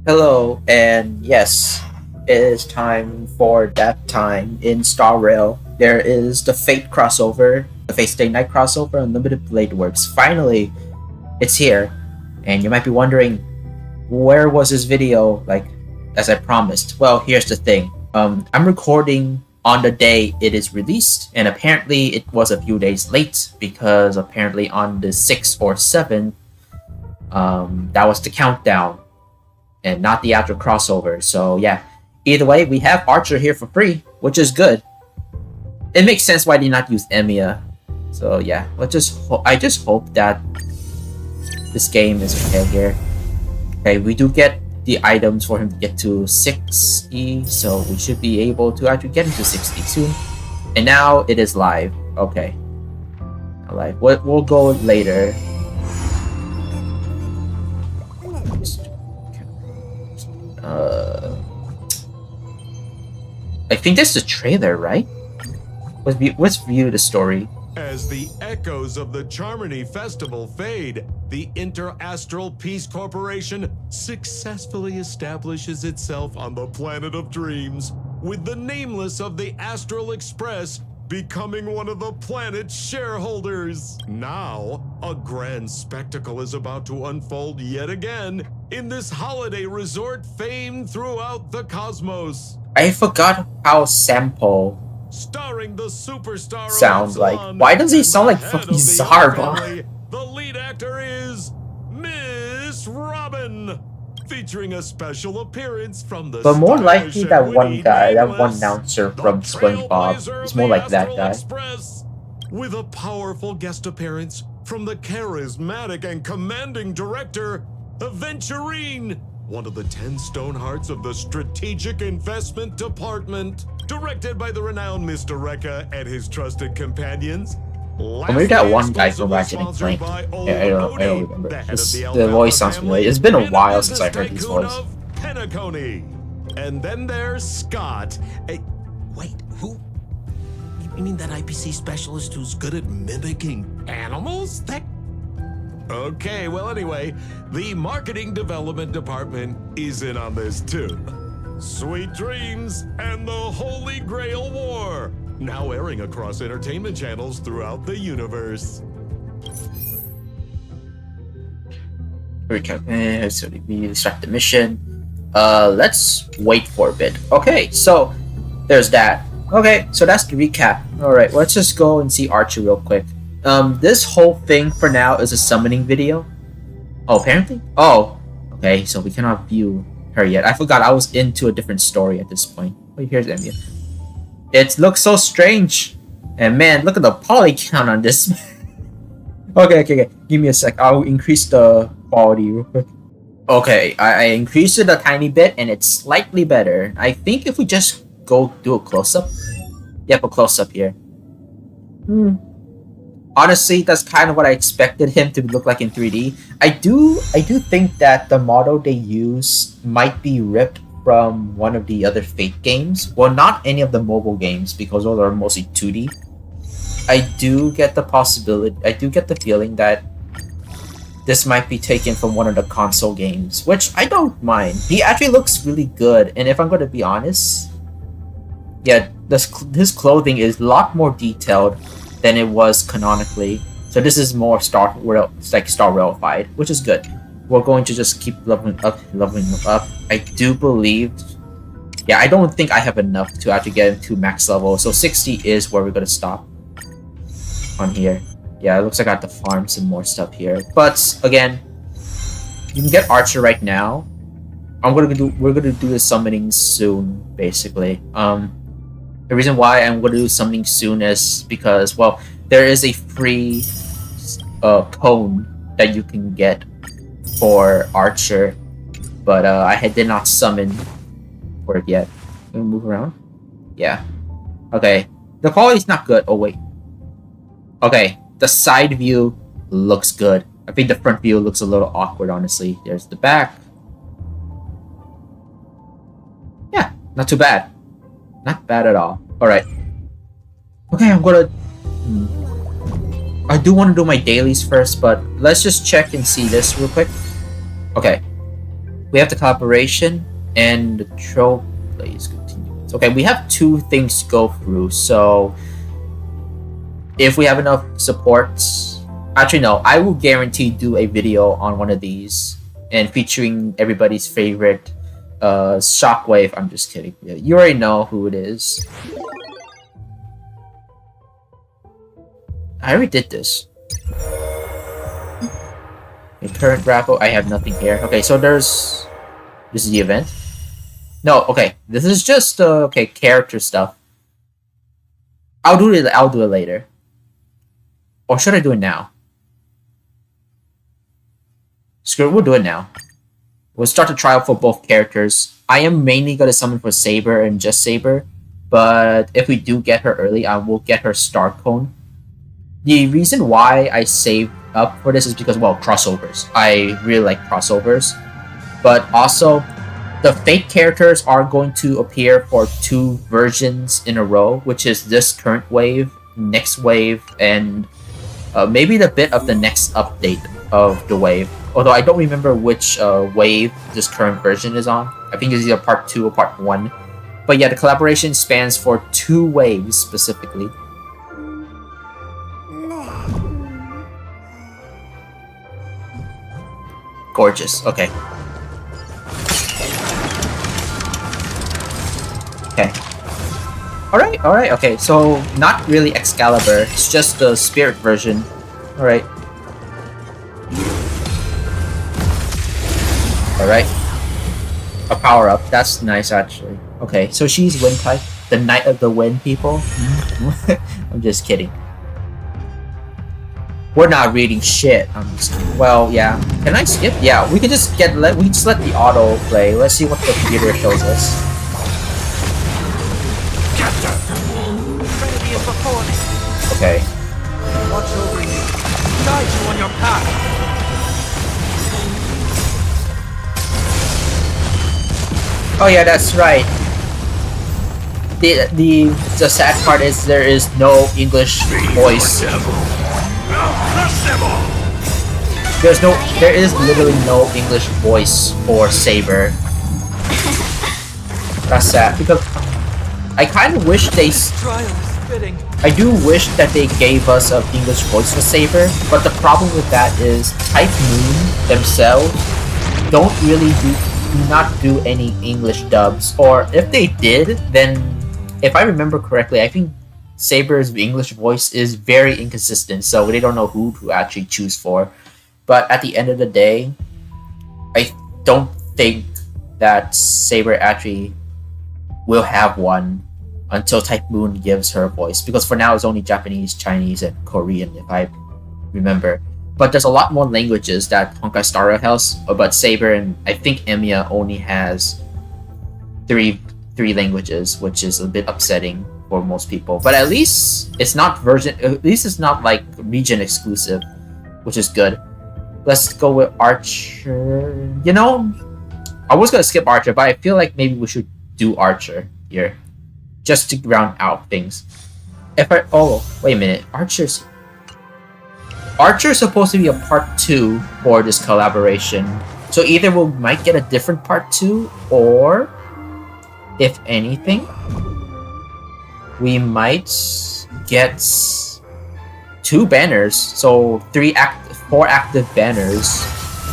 Hello, and yes, it is time for that time in StarRail. There is the Fate crossover, the Fate Stay Night crossover, Unlimited Blade Works. Finally, it's here, and you might be wondering, where was this video? Like, as I promised. Well, here's the thing. I'm recording on the day it is released, and apparently it was a few days late because apparently on the 6th or 7th, that was the countdown and not the actual crossover. So yeah, either way, we have Archer here for free, which is good. It makes sense why they not use Emiya. So yeah, I just hope that this game is okay here. Okay, we do get the items for him to get to 60, so we should be able to actually get him to 60 soon. And now it is live. Okay, live. We'll go later. I think this is the trailer, right? Let's view the story. As the echoes of the Charmony Festival fade, the Inter-Astral Peace Corporation successfully establishes itself on the planet of dreams, with the nameless of the Astral Express becoming one of the planet's shareholders. Now, a grand spectacle is about to unfold yet again in this holiday resort famed throughout the cosmos. I forgot how Sampo Starring the superstar sounds like. Why does he sound like fucking Zarba? The lead actor is Miss Robin, featuring a special appearance from the But more likely that one guy, that one announcer from SpongeBob, is more like that guy. Express, with a powerful guest appearance from the charismatic and commanding director, Aventurine, one of the 10 Stonehearts of the Strategic Investment Department, directed by the renowned Mr. Rekka and his trusted companions. Or maybe that one guy from Ratchet and Clank. Yeah, I don't remember. The voice sounds familiar. It's been a while since I heard his voice. And then there's Scott. Wait, who? You mean that IPC specialist who's good at mimicking animals? Okay, well anyway, the Marketing Development Department is in on this too. Sweet Dreams and the Holy Grail War, now airing across entertainment channels throughout the universe. Okay, so we start the mission. Let's wait for a bit. Okay, so there's that. Okay, so that's the recap. Alright, let's just go and see Archer real quick. This whole thing for now is a summoning video. Oh, apparently? Oh, okay, so we cannot view her yet. I forgot I was into a different story at this point. Oh, here's Emiya. It looks so strange. And man, look at the poly count on this. Okay. Give me a sec. I'll increase the quality real quick. Okay, I increased it a tiny bit and it's slightly better. I think if we just go do a close-up. Yep, a close-up here. Honestly, that's kind of what I expected him to look like in 3D. I do think that the model they use might be ripped from one of the other Fate games. Well, not any of the mobile games because those are mostly 2D. I do get the feeling that this might be taken from one of the console games, which I don't mind. He actually looks really good, and if I'm going to be honest, yeah, his clothing is a lot more detailed than it was canonically. So this is more StarRailified, which is good. We're going to just keep leveling up. I do believe, yeah, I don't think I have enough to actually get into max level. So 60 is where we're gonna stop on here. Yeah, it looks like I have to farm some more stuff here. But again, you can get Archer right now. We're gonna do the summoning soon, basically. The reason why I'm going to do something soon is because, well, there is a free cone that you can get for Archer, but I did not summon for it yet. Can we move around? Yeah. Okay. The quality's not good. Oh, wait. Okay. The side view looks good. I think the front view looks a little awkward, honestly. There's the back. Yeah, not too bad. Not bad at all. Alright. Okay, I'm gonna... I do want to do my dailies first, but let's just check and see this real quick. Okay. We have the collaboration and the troll plays continuance. Okay, we have 2 things to go through, so if we have enough supports, actually no, I will guarantee do a video on one of these and featuring everybody's favorite Shockwave. I'm just kidding. You already know who it is. I already did this. In current grapple, I have nothing here. Okay, so there's... This is the event? No, okay. This is just, okay, character stuff. I'll do it later. Or should I do it now? Screw it, we'll do it now. We'll start the trial for both characters. I am mainly going to summon for Saber and just Saber. But if we do get her early, I will get her Star Cone. The reason why I saved up for this is because, well, crossovers. I really like crossovers. But also, the Fate characters are going to appear for 2 versions in a row, which is this current wave, next wave, and maybe the bit of the next update of the wave. Although I don't remember which wave this current version is on. I think it's either part 2 or part 1. But yeah, the collaboration spans for 2 waves specifically. Gorgeous. Okay. Okay. Alright, okay. So, not really Excalibur. It's just the spirit version. Alright. Alright. A power-up. That's nice, actually. Okay, so she's Wind type. The Knight of the Wind people. I'm just kidding. We're not reading shit. I'm just kidding. Well, yeah. Can I skip? Yeah, we can just let the auto play. Let's see what the computer shows us. Trinity is before me. Okay. Watch over you. Guide you on your path. Oh yeah, that's right. The sad part is there is no English voice. There is literally no English voice for Saber. That's sad because I kind of wish they. I do wish that they gave us an English voice for Saber, but the problem with that is Type Moon themselves do not do any English dubs, or if they did, then if I remember correctly, I think Saber's English voice is very inconsistent, so they don't know who to actually choose for. But at the end of the day, I don't think that Saber actually will have one until Type Moon gives her a voice, because for now it's only Japanese, Chinese, and Korean, if I remember. But there's a lot more languages that HonkaiStarRail has, but Saber and I think Emiya only has three languages, which is a bit upsetting for most people. But at least it's not like region exclusive, which is good. Let's go with Archer. You know, I was gonna skip Archer, but I feel like maybe we should do Archer here, just to round out things. Oh, wait a minute, Archer's supposed to be a part 2 for this collaboration. So either we might get a different part 2, or if anything, we might get 2 banners. So 4 active banners,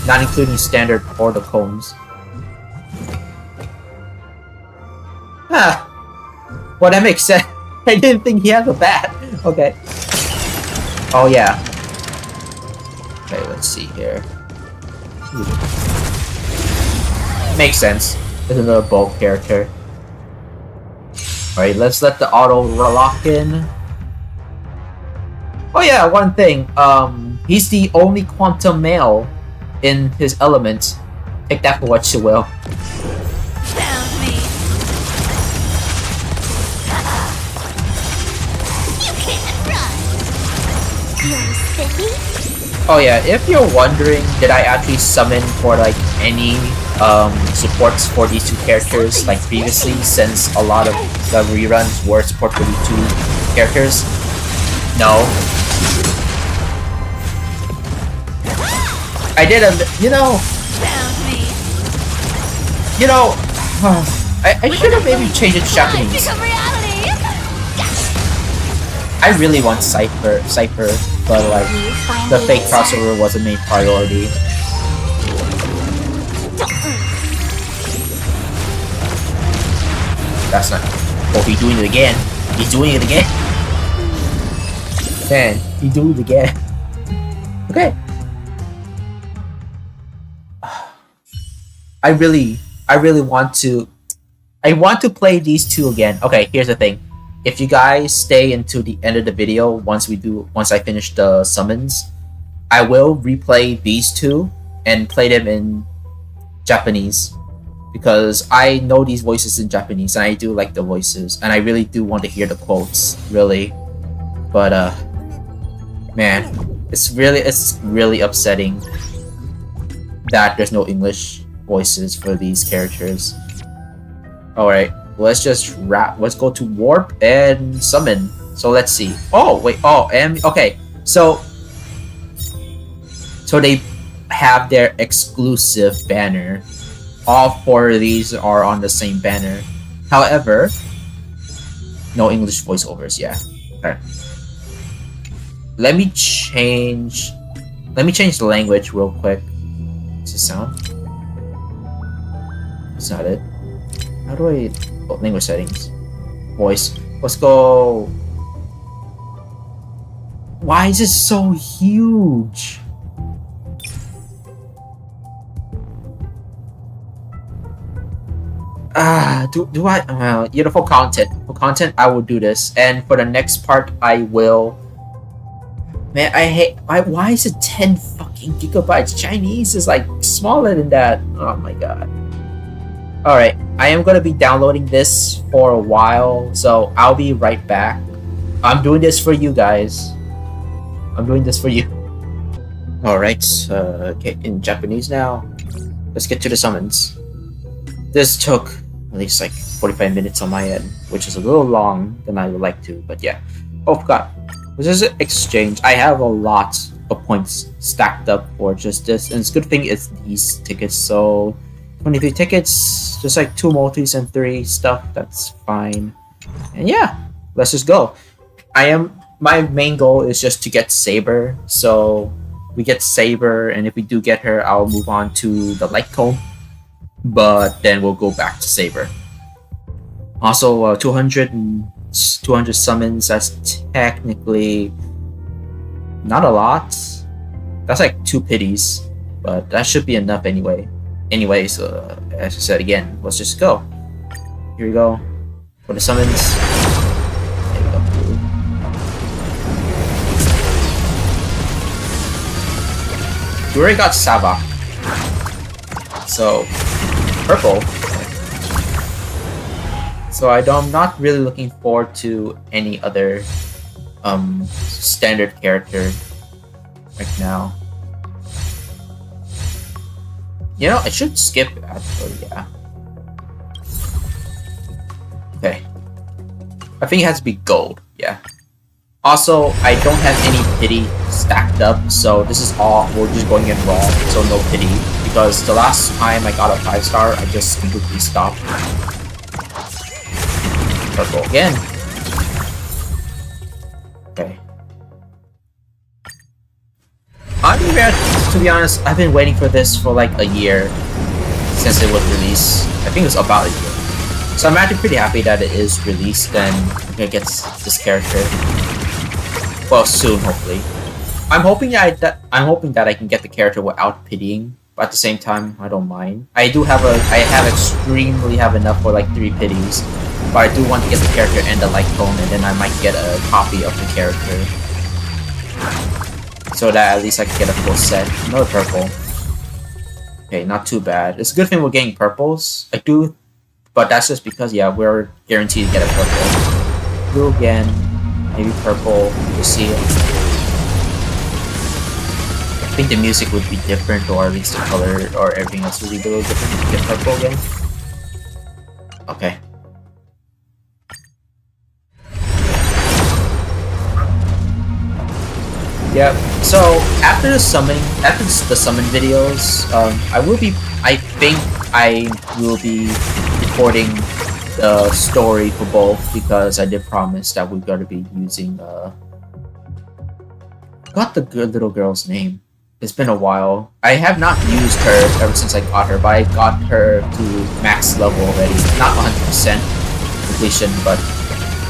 not including standard or the cones. Well, that makes sense. I didn't think he had a bat. Okay. Oh yeah. Okay, let's see here. Makes sense. There's another bulk character. Alright, let's let the auto lock in. Oh yeah, one thing. He's the only quantum male in his element. Take that for what you will. Found me. You can't run. You're steady. Oh yeah, if you're wondering, did I actually summon for like any supports for these 2 characters like previously, since a lot of the reruns were support for these 2 characters? No. I did a, you know. Found me. You know, I should have maybe changed it to Japanese. Become reality. I really want Cypher, but like the fake crossover was a main priority. That's not. Oh, he's doing it again. He's doing it again. Man, he's doing it again. Okay. I really want to. I want to play these two again. Okay, here's the thing. If you guys stay into the end of the video, once I finish the summons, I will replay these two and play them in Japanese. Because I know these voices in Japanese and I do like the voices and I really do want to hear the quotes, really. But man, it's really upsetting that there's no English voices for these characters. Alright, let's just let's go to warp and summon. So let's see. Oh wait, okay. So they have their exclusive banner. All 4 of these are on the same banner. However, no English voiceovers. Yeah. Okay. Let me change the language real quick. Does it sound? That's not it. How do I? Oh, language settings. Voice. Let's go. Why is it so huge? Do I? For content, I will do this, and for the next part, I will. Man, why is it 10 fucking gigabytes? Chinese is like smaller than that. Oh my god. All right, I am gonna be downloading this for a while, so I'll be right back. I'm doing this for you guys. I'm doing this for you. All right, okay, in Japanese now. Let's get to the summons. This took at least like 45 minutes on my end, which is a little long than I would like to, but yeah. Oh, forgot. This is an exchange. I have a lot of points stacked up for just this, and it's a good thing it's these tickets. So 23 tickets, just like 2 multis and 3 stuff. That's fine. And yeah, let's just go. My main goal is just to get Saber. So we get Saber, and if we do get her, I'll move on to the light cone. But then we'll go back to Saber. Also, 200 summons. That's technically not a lot. That's like 2 pities, but that should be enough anyway. Anyways, as I said again, let's just go. Here we go for the summons. There we go. We already got Saber, so purple. So I'm not really looking forward to any other standard character right now. You know, I should skip actually, yeah. Okay. I think it has to be gold, yeah. Also, I don't have any pity stacked up, so this is all, we're just going in raw, so no pity. Because the last time I got a 5-star, I just completely stopped. Purple again. Okay. To be honest, I've been waiting for this for like a year since it was released. I think it was about a year. So I'm actually pretty happy that it is released and I'm gonna get this character. Well, soon, hopefully. I'm hoping that I can get the character without pitying, but at the same time, I don't mind. I extremely have enough for like 3 pities, but I do want to get the character and the light cone, and then I might get a copy of the character, so that at least I can get a full set. Another purple. Okay, not too bad. It's a good thing we're getting purples. I do, but that's just because, yeah, we're guaranteed to get a purple. Blue again, maybe purple. We'll see. I think the music would be different, or at least the color or everything else would be a little different. Get purple again. Okay. Yeah, so after the summon videos, I think I will be recording the story for both because I did promise that we're gonna be using got the good little girl's name. It's been a while. I have not used her ever since I got her, but I got her to max level already. Not 100% completion, but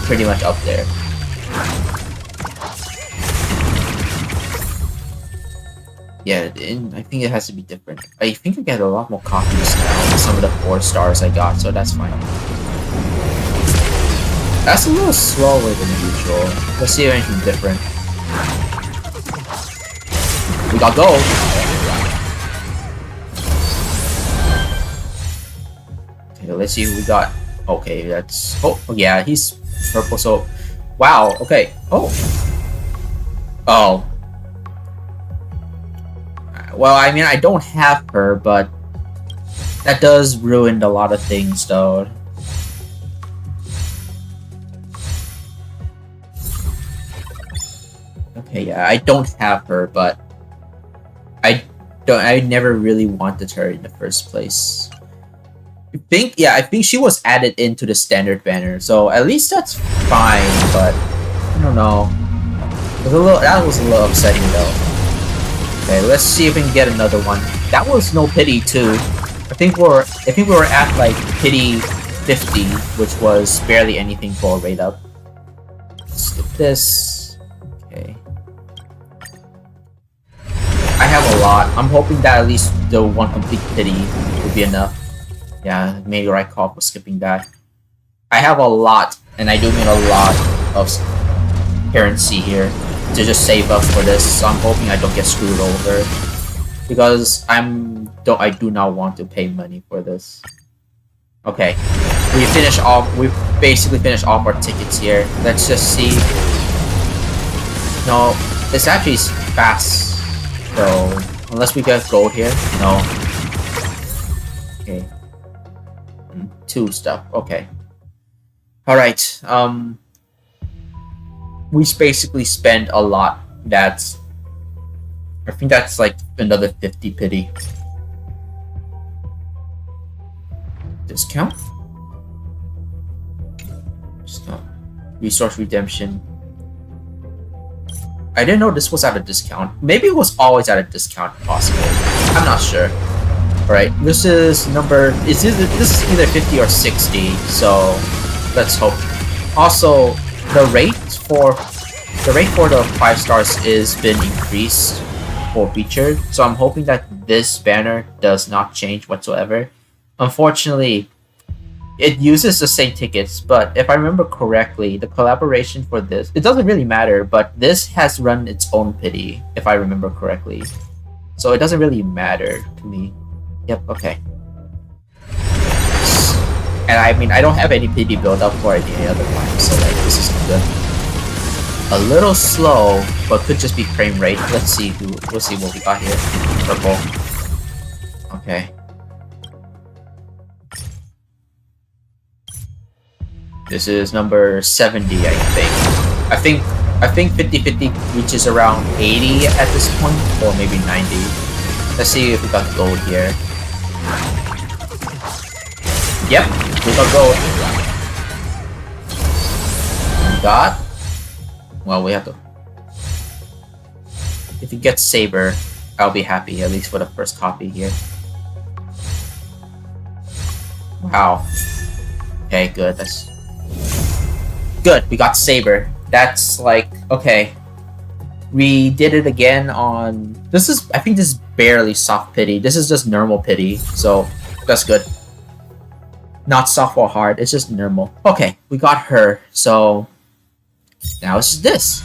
pretty much up there. Yeah, I think it has to be different. I think I get a lot more copies now than some of the 4 stars I got, so that's fine. That's a little slower than usual. Let's see if anything different. We got gold! Okay, let's see who we got. Okay, that's... Oh, yeah, he's purple, so... Wow, okay. Oh! Oh. Well, I mean, I don't have her, but... That does ruin a lot of things, though. Okay, yeah, I don't have her, but... I never really wanted her in the first place. I think she was added into the standard banner, so at least that's fine, but... I don't know. That was a little upsetting, though. Okay, let's see if we can get another one. That was no pity too. I think we were at like pity 50, which was barely anything for a rate up. Skip this. Okay. I have a lot. I'm hoping that at least the one complete pity will be enough. Yeah, maybe right call for skipping that. I have a lot, and I do mean a lot of currency here to just save up for this, so I'm hoping I don't get screwed over because I do not want to pay money for this. Okay, we basically finished off our tickets here. Let's just see. No, it's actually fast, so unless we get gold here, no. Okay, 2 stuff. Okay, all right. We basically spend a lot. I think that's like another 50 pity. Discount? Discount. Resource redemption. I didn't know this was at a discount. Maybe it was always at a discount, possibly. I'm not sure. Alright, this is this is either 50 or 60, so let's hope. Also, the rate for the 5 stars is been increased for featured, so I'm hoping that this banner does not change whatsoever. Unfortunately, it uses the same tickets, but if I remember correctly, the collaboration for this, it doesn't really matter, but this has run its own pity, if I remember correctly. So it doesn't really matter to me. Yep, okay. And I mean, I don't have any pity build up for any other time, so like, this is good. A little slow, but could just be frame rate. We'll see what we got here. Purple. Okay. This is number 70, I think. I think 50-50 reaches around 80 at this point, or maybe 90. Let's see if we got gold here. Yep, we got gold. We got... Well, we have to... If you get Saber, I'll be happy, at least for the first copy here. Wow. Okay, good. That's... Good, we got Saber. That's like... Okay. We did it again on... This is... I think this is barely soft pity. This is just normal pity, so that's good. Not soft or hard, it's just normal. Okay, we got her, so... Now it's this.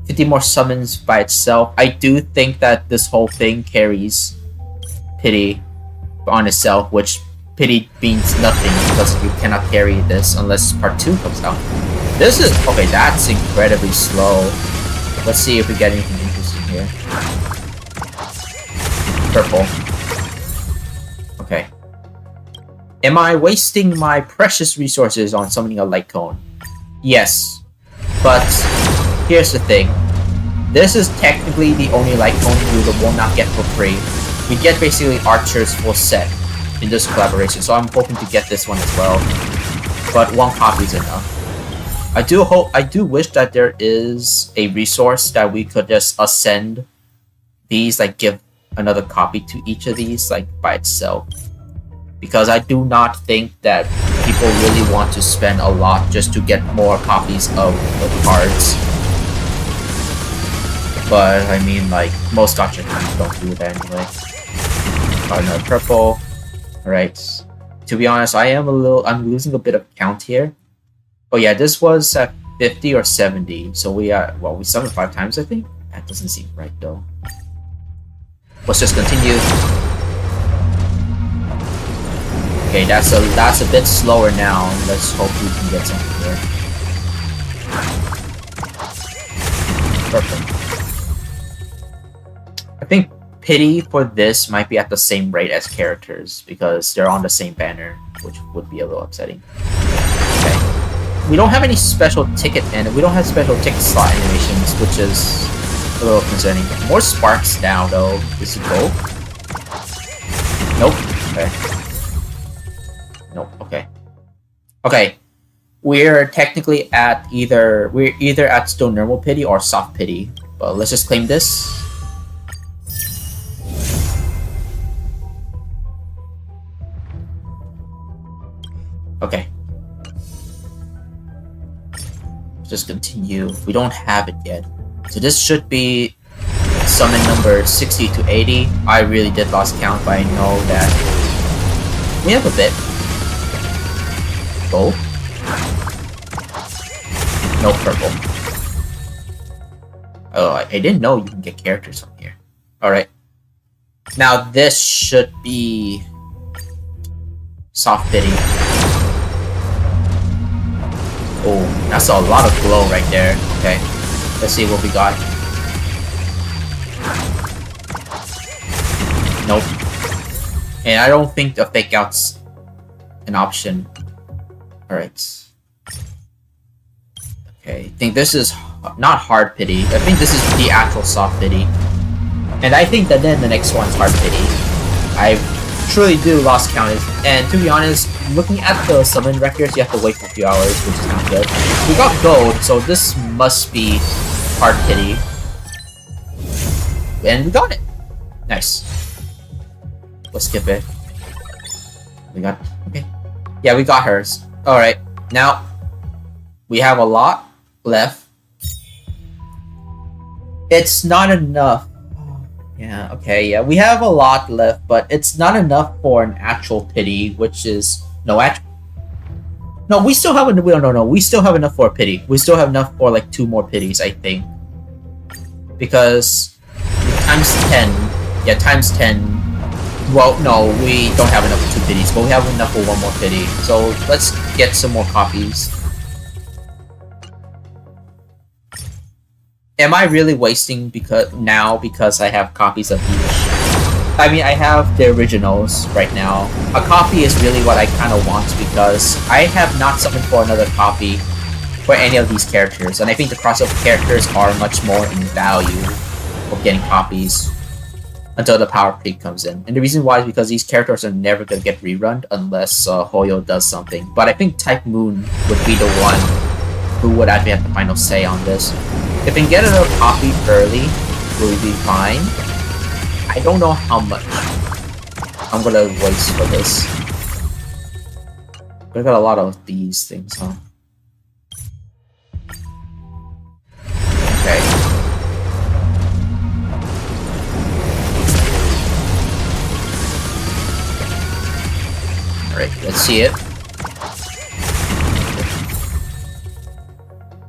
50 more summons by itself. I do think that this whole thing carries pity on itself, which pity means nothing because you cannot carry this unless part 2 comes out. This is... Okay, that's incredibly slow. Let's see if we get anything interesting here. Purple. Okay. Am I wasting my precious resources on summoning a light cone? Yes, but here's the thing. This is technically the only light cone you will not get for free. We get basically Archer's full set. in this collaboration, so I'm hoping to get this one as well. But 1 copy is enough. I do wish that there is a resource that we could just ascend these, like give another copy to each of these, like by itself. Because I do not think that people really want to spend a lot just to get more copies of the cards. But I mean, like, most gacha games don't do that anyway. Got another purple. Alright. To be honest, I'm losing a bit of count here. Oh yeah, this was at 50 or 70. So we summoned 5 times, I think? That doesn't seem right though. Let's just continue. Okay, that's a bit slower now. Let's hope we can get something here. Perfect. I think pity for this might be at the same rate as characters because they're on the same banner, which would be a little upsetting. Okay. We don't have any special ticket and we don't have special ticket slot animations, which is a little concerning. More sparks now though. Is it gold? Nope. Okay. Nope. Okay. Okay. We're technically at either at still normal pity or soft pity. But let's just claim this. Okay. Just continue. We don't have it yet. So this should be summon number 60 to 80. I really did lost count, but I know that we have a bit. Gold? No purple. Oh, I didn't know you can get characters from here. Alright. Now this should be soft pity. Oh, that's a lot of glow right there. Okay, let's see what we got. Nope. And I don't think the fake out's an option. Alright. Okay, I think this is not hard pity. I think this is the actual soft pity. And I think that then the next one's hard pity. I truly do lost count. And to be honest, looking at the summon records, you have to wait for a few hours, which is not good. We got gold, so this must be hard pity. And we got it. Nice. We'll skip it. We got... Okay. Yeah, we got hers. Alright. Now, we have a lot left. It's not enough. Yeah, okay, yeah. We have a lot left, but it's not enough for an actual pity, which is... No, we still have enough. No. We still have enough for a pity. We still have enough for like 2 more pities, I think. Because times 10. Yeah, times 10. Well, no, we don't have enough for 2 pities, but we have enough for 1 more pity. So let's get some more copies. Am I really wasting because I have copies of each? I mean, I have the originals right now. A copy is really what I kind of want because I have not summoned for another copy for any of these characters. And I think the crossover characters are much more in value of getting copies until the power peak comes in. And the reason why is because these characters are never going to get rerun unless Hoyo does something. But I think Type Moon would be the one who would actually have the final say on this. If we can get another copy early, we'll be fine. I don't know how much I'm gonna waste for this. We got a lot of these things, huh? Okay. Alright, let's see it.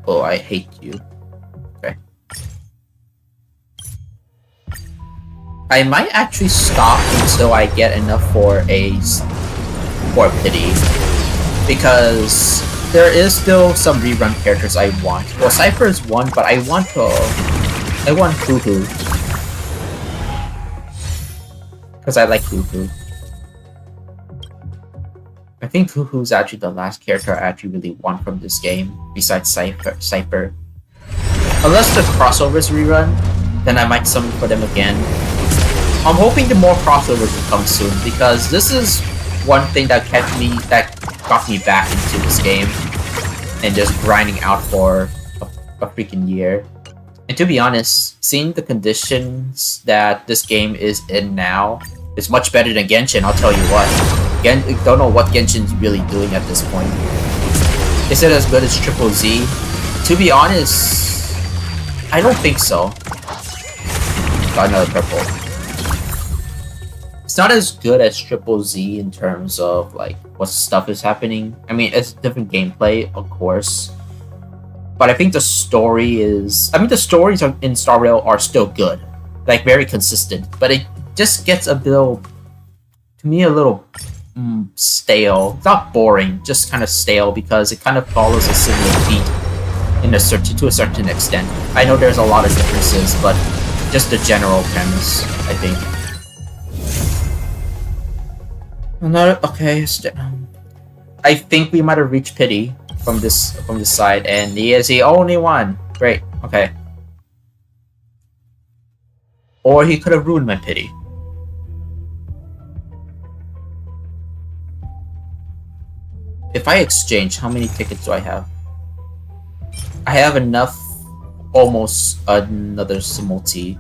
Oh, I hate you. Okay. I might actually stop until I get enough for a pity, because there is still some rerun characters I want. Well, Cypher is one, but I want Hoo-Hoo, because I like Hoo-Hoo. I think Hoo-Hoo's actually the last character I actually really want from this game, besides Cypher. Unless the crossovers rerun, then I might summon for them again. I'm hoping the more crossovers will come soon, because this is one thing that got me back into this game and just grinding out for a freaking year. And to be honest, seeing the conditions that this game is in now is much better than Genshin, I'll tell you what. Don't know what Genshin's really doing at this point. Is it as good as Triple Z? To be honest, I don't think so. Got another purple. It's not as good as Triple Z in terms of like what stuff is happening. I mean, it's different gameplay, of course. But I think the story is... I mean, the stories in StarRail are still good. Like, very consistent. But it just gets a little... To me, a little... stale. It's not boring, just kind of stale because it kind of follows a similar beat to a certain extent. I know there's a lot of differences, but just the general premise, I think. Another... Okay, I think we might have reached Pity from this side, and he is the only one. Great. Okay. Or he could have ruined my Pity. If I exchange, how many tickets do I have? I have enough. Almost another multi.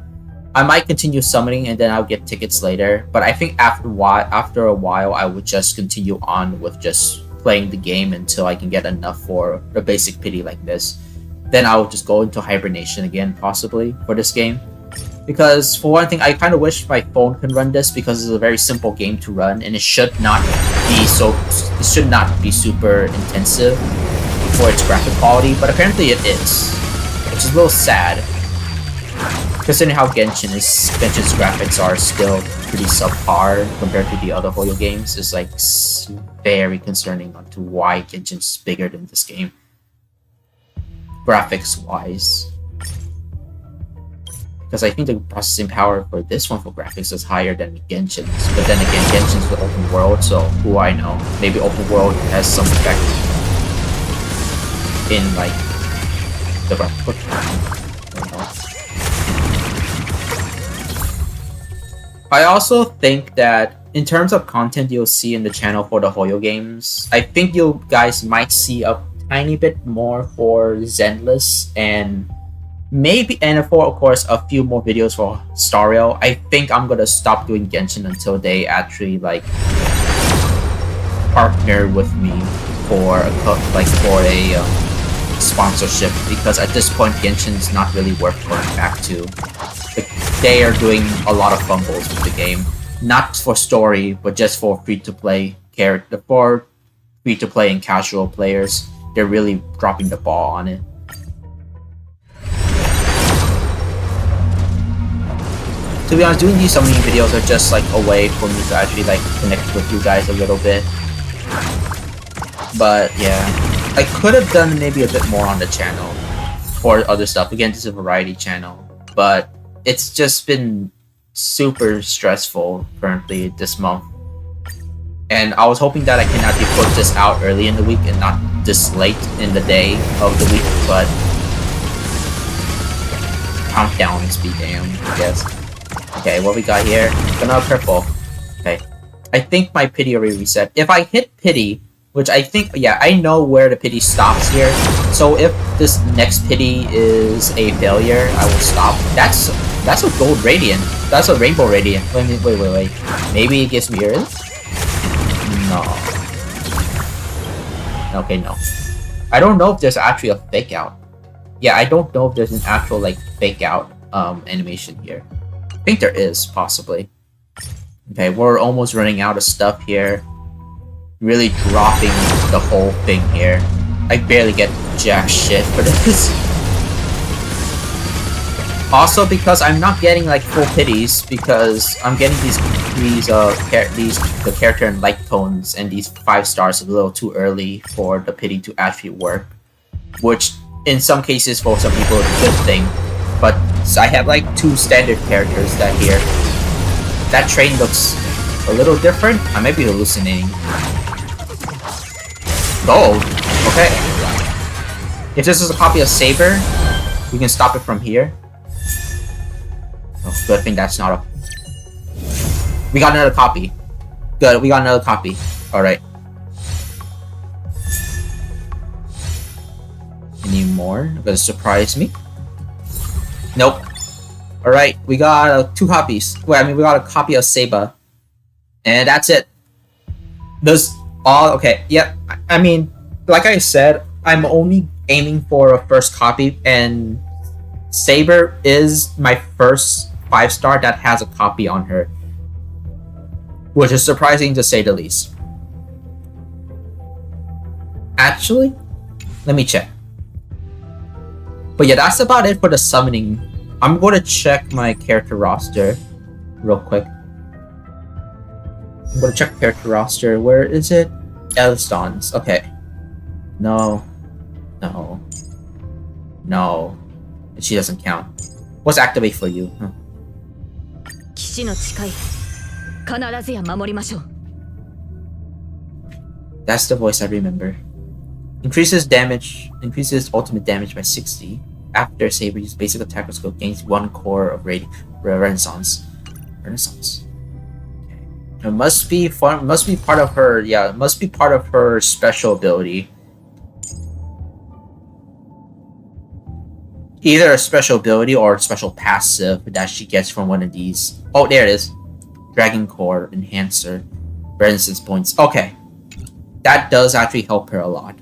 I might continue summoning and then I'll get tickets later. But I think after a while, I would just continue on with just playing the game until I can get enough for a basic pity like this. Then I'll just go into hibernation again, possibly, for this game. Because for one thing, I kind of wish my phone can run this because it's a very simple game to run and it should not be super intensive for its graphic quality, but apparently it is, which is a little sad. Considering how Genshin's graphics are still pretty subpar compared to the other Hoyo games, is like very concerning on to why Genshin's bigger than this game, graphics wise. Because I think the processing power for this one for graphics is higher than Genshin's, but then again, Genshin's the open world, so who do I know? Maybe open world has some effect in like the graphic. I also think that in terms of content you'll see in the channel for the Hoyo games, I think you guys might see a tiny bit more for Zenless and for, of course, a few more videos for StarRail. I think I'm gonna stop doing Genshin until they actually like partner with me for a sponsorship, because at this point Genshin's not really worth going back to. They are doing a lot of fumbles with the game, not for story, but just for free-to-play and casual players. They're really dropping the ball on it. To be honest, doing these summoning videos are just like a way for me to actually like connect with you guys a little bit. But yeah, I could have done maybe a bit more on the channel for other stuff. Again, this is a variety channel, but it's just been super stressful currently this month. And I was hoping that I can actually put this out early in the week and not this late in the day of the week, but countdowns be damned, I guess. Okay, what we got here? Another purple. Okay. I think my pity already reset. If I hit pity, which I think, yeah, I know where the pity stops here. So if this next pity is a failure, I will stop. That's a gold radiant. That's a rainbow radiant. Wait. Maybe it gives me Earth? No. Okay, no. I don't know if there's actually a fake out. Yeah, I don't know if there's an actual like fake out animation here. I think there is, possibly. Okay, we're almost running out of stuff here. Really dropping the whole thing here. I barely get jack shit for this. Also, because I'm not getting like full pities, because I'm getting the character and light tones and these 5 stars a little too early for the pity to actually work, which in some cases for some people is a good thing. But I have like 2 standard characters that here. That train looks a little different. I may be hallucinating. Gold. Okay. If this is a copy of Saber, we can stop it from here. Oh, good thing that's not a... We got another copy. Good, we got another copy. Alright. Any more? Gonna surprise me? Nope. Alright, we got 2 copies. Well, I mean, we got a copy of Saber. And that's it. Those all okay. Yep. I mean, like I said, I'm only aiming for a first copy, and Saber is my first 5-star that has a copy on her, which is surprising to say the least. Actually, let me check. But yeah, that's about it for the summoning. I'm going to check my character roster real quick. I'm going to check character roster. Where is it? Elstons. Okay. No. No. No. She doesn't count. What's activate for you? Huh. 騎士の誓い必ずや守りましょう That's the voice I remember. Increases ultimate damage by 60. After Saber uses basic attack or skill, gains 1 core of rating. Renaissance. Okay. It must be part of her. Yeah, it must be part of her special ability. Either a special ability or a special passive that she gets from one of these. Oh, there it is. Dragon Core Enhancer. Resistance points. Okay. That does actually help her a lot.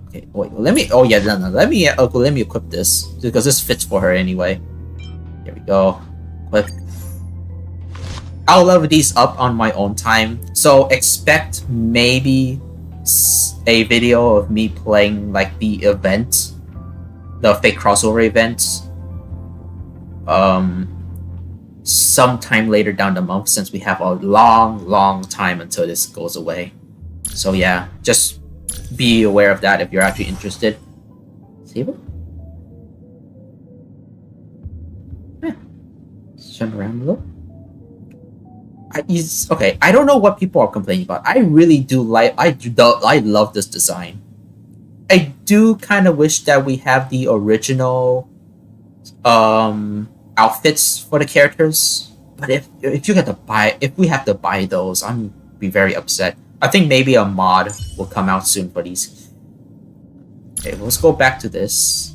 Okay, wait, let me... Oh, yeah, no. Let me equip this. Because this fits for her anyway. There we go. Equip. I'll level these up on my own time. So expect maybe a video of me playing, like, the event. The fake crossover event. Sometime later down the month, since we have a long time until this goes away. So yeah, just be aware of that if you're actually interested. Saber? Yeah. Turn around a little. Okay, I don't know what people are complaining about. I really do like... I love this design. I do kind of wish that we have the original outfits for the characters, but if we have to buy those, I'm be very upset. I think maybe a mod will come out soon for these. Okay, let's go back to this.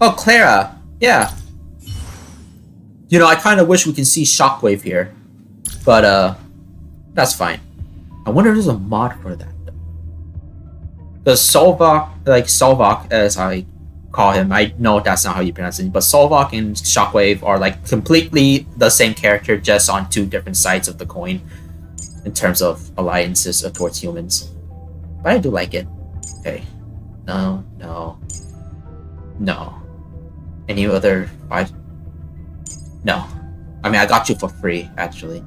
Oh, Clara, yeah. You know, I kind of wish we can see Shockwave here, but that's fine. I wonder if there's a mod for that. The Solvok, as I call him, I know that's not how you pronounce it, but Solvok and Shockwave are like completely the same character, just on 2 different sides of the coin in terms of alliances towards humans. But I do like it. Okay. No. Any other 5? No. I mean, I got you for free, actually.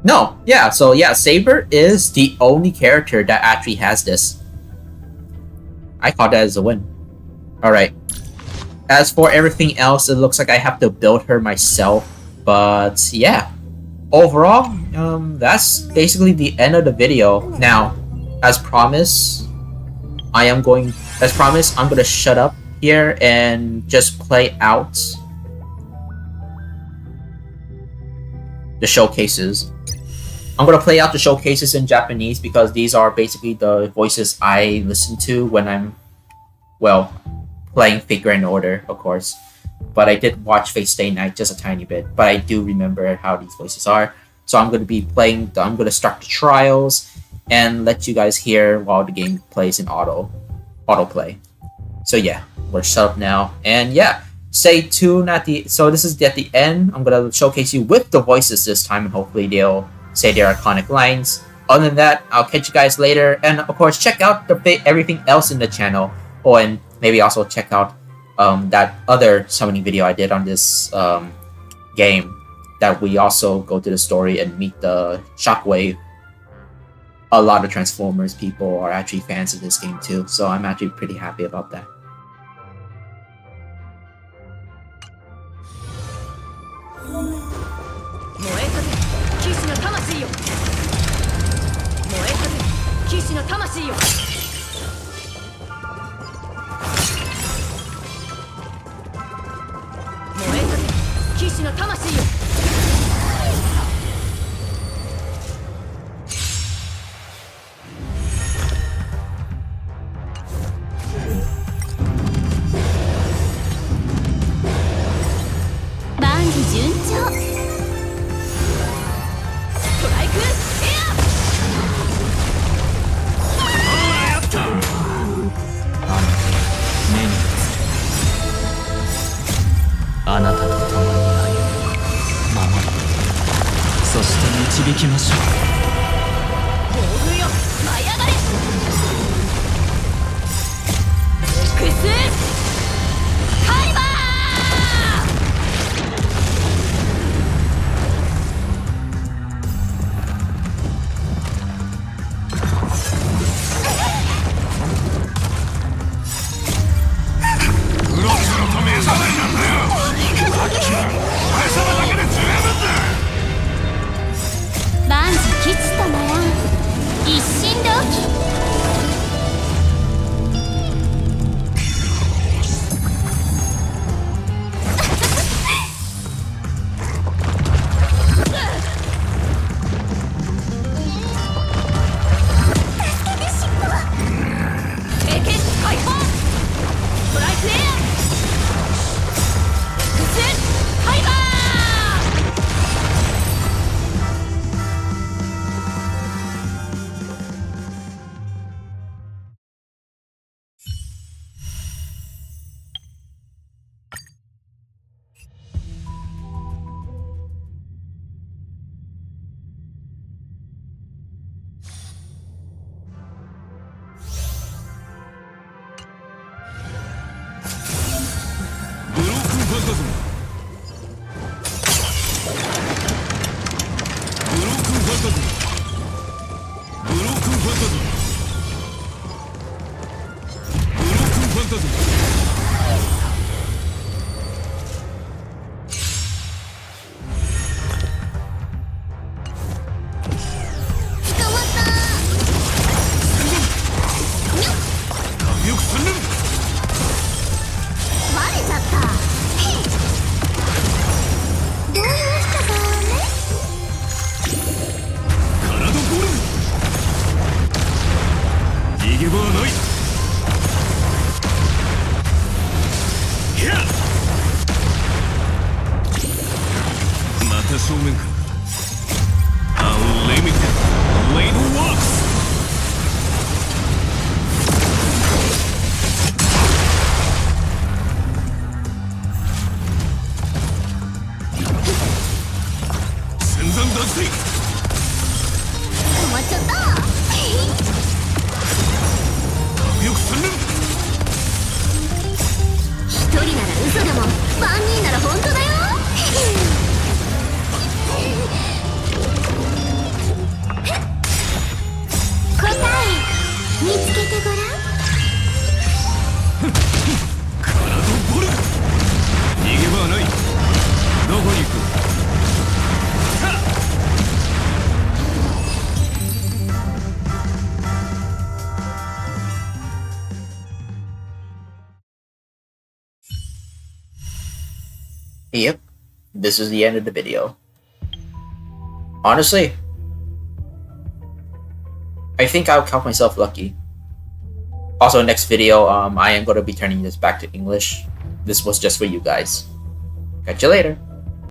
No, yeah, so yeah, Saber is the only character that actually has this. I call that as a win. Alright. As for everything else, it looks like I have to build her myself. But yeah. Overall, that's basically the end of the video. Now, as promised, I'm gonna shut up here and just play out the showcases. I'm gonna play out the showcases in Japanese because these are basically the voices I listen to when I'm, well, playing fategrandorder, of course. But I did watch fatestaynight just a tiny bit, but I do remember how these voices are. So I'm gonna be playing. I'm gonna start the trials and let you guys hear while the game plays in autoplay. So yeah, we're shut up now, and yeah. Stay tuned so this is at the end. I'm gonna showcase you with the voices this time, and hopefully they'll say their iconic lines. Other than that, I'll catch you guys later, and of course check out everything else in the channel. Oh, and maybe also check out that other summoning video I did on this game, that we also go to the story and meet the Shockwave. A lot of Transformers people are actually fans of this game too, so I'm actually pretty happy about that. 燃えたぜ騎士の魂よ燃えたぜ騎士の魂よ燃えたぜ騎士の魂よそして導きましょう。暴風よ舞い上がれ。X カイバー。万事吉とならん一心で起き。Yep, this is the end of the video. Honestly, I think I'll count myself lucky. Also, next video, I am going to be turning this back to English. This was just for you guys. Catch you later.